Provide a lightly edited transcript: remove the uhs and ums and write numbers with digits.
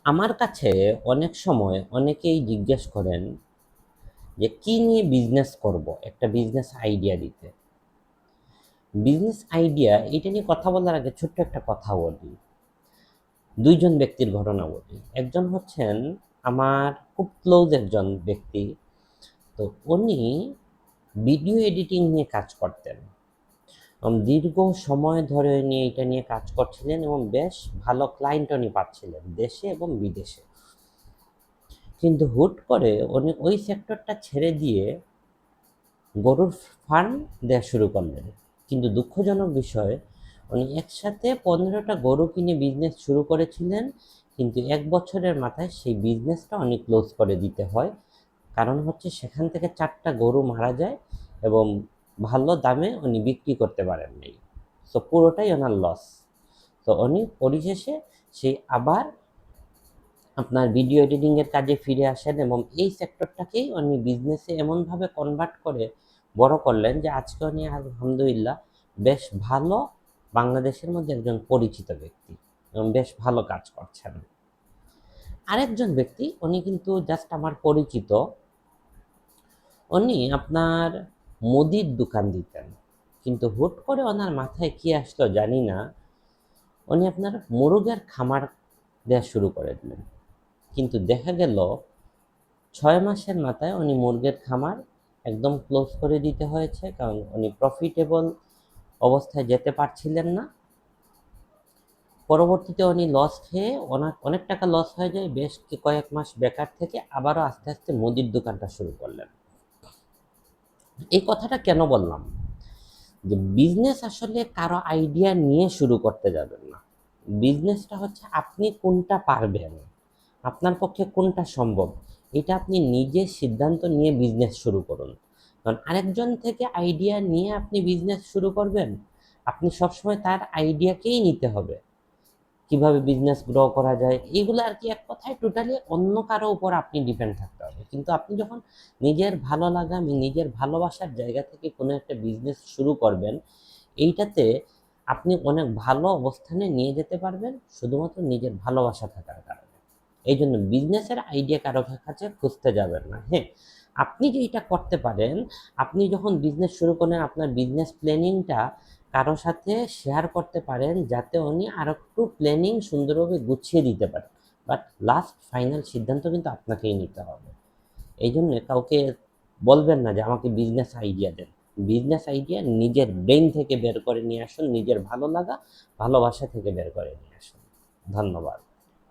আমার কাছে অনেক সময় অনেকেই জিজ্ঞেস করেন যে কি নিয়ে বিজনেস করব, একটা বিজনেস আইডিয়া দিতে। বিজনেস আইডিয়া এটা নিয়ে কথা বলার আগে ছোট্ট একটা কথা বলি। দুইজন ব্যক্তির ঘটনা বলি। একজন হচ্ছেন আমার খুব ক্লোজ একজন ব্যক্তি। তো উনি ভিডিও এডিটিং নিয়ে কাজ করতেন এবং দীর্ঘ সময় ধরে উনি এটা নিয়ে কাজ করছিলেন এবং বেশ ভালো ক্লায়েন্ট উনি পাচ্ছিলেন দেশে এবং বিদেশে। কিন্তু হুট করে উনি ওই সেক্টরটা ছেড়ে দিয়ে গরুর ফার্ম দেওয়া শুরু করলেন। কিন্তু দুঃখজনক বিষয়, উনি একসাথে 15টা গরু কিনে বিজনেস শুরু করেছিলেন, কিন্তু 1 বছরের মাথায় সেই বিজনেসটা উনি ক্লোজ করে দিতে হয়। কারণ হচ্ছে সেখান থেকে 4টা গরু মারা যায় এবং ভালো দামে উনি বিক্রি করতে পারেননি। তো পুরোটাই ওনার লস। তো উনি পরিশেষে সেই আবার আপনার ভিডিও এডিটিংয়ের কাজে ফিরে আসেন এবং এই সেক্টরটাকেই উনি বিজনেসে এমনভাবে কনভার্ট করে বড় করলেন যে আজকে উনি আলহামদুলিল্লাহ বেশ ভালো, বাংলাদেশের মধ্যে একজন পরিচিত ব্যক্তি এবং বেশ ভালো কাজ করছেন। আরেকজন ব্যক্তি উনি কিন্তু জাস্ট আমার পরিচিত। উনি আপনার মুদির দোকান দিতেন, কিন্তু হুট করে ওনার মাথায় কি আসলো জানি না, উনি আপনার মুরগের খামার দেওয়া শুরু করে দিলেন। কিন্তু দেখা গেল 6 মাসের মাথায় উনি মুরগের খামার একদম ক্লোজ করে দিতে হয়েছে, কারণ উনি প্রফিটেবল অবস্থায় যেতে পারছিলেন না। পরবর্তীতে উনি লস খেয়ে অনেক অনেক টাকা লস হয়ে যায়, বেশ কয়েক মাস বেকার থেকে আবারও আস্তে আস্তে মুদির দোকানটা শুরু করলেন। এই কথাটা কেন বললাম, যে বিজনেস আসলে কারো আইডিয়া নিয়ে শুরু করতে যাবেন না। বিজনেসটা হচ্ছে আপনি কোনটা পারবেন, আপনার পক্ষে কোনটা সম্ভব, এটা আপনি নিজে সিদ্ধান্ত নিয়ে বিজনেস শুরু করুন। কারণ আরেকজন থেকে আইডিয়া নিয়ে আপনি বিজনেস শুরু করবেন, আপনি সবসময় তার আইডিয়াকেই নিতে হবে। কিভাবে বিজনেস গ্রো করা যায় এইগুলো আর কি, এক কথায় টোটালি অন্য কারো উপর আপনি ডিপেন্ড থাকতে হবে। কিন্তু আপনি যখন নিজের ভালো লাগা, নিজের ভালোবাসার জায়গা থেকে কোনো একটা বিজনেস শুরু করবেন, এইটাতে আপনি অনেক ভালো অবস্থানে নিয়ে যেতে পারবেন, শুধুমাত্র নিজের ভালোবাসা থাকার কারণে। এই জন্য বিজনেসের আইডিয়া কারো কাছে খুঁজতে যাবেন না। হ্যাঁ, আপনি যেটা করতে পারেন, আপনি যখন বিজনেস শুরু করেন আপনার বিজনেস প্ল্যানিংটা কারো সাথে শেয়ার করতে পারেন, যাতে উনি আর একটু প্ল্যানিং সুন্দরভাবে গুছিয়ে দিতে পারেন। বাট লাস্ট ফাইনাল সিদ্ধান্ত কিন্তু আপনাকেই নিতে হবে। এই জন্য কাউকে বলবেন না যে আমাকে বিজনেস আইডিয়া দেন। বিজনেস আইডিয়া নিজের ব্রেন থেকে বের করে নিয়ে আসুন, নিজের ভালো লাগা ভালোবাসা থেকে বের করে নিয়ে আসুন। ধন্যবাদ।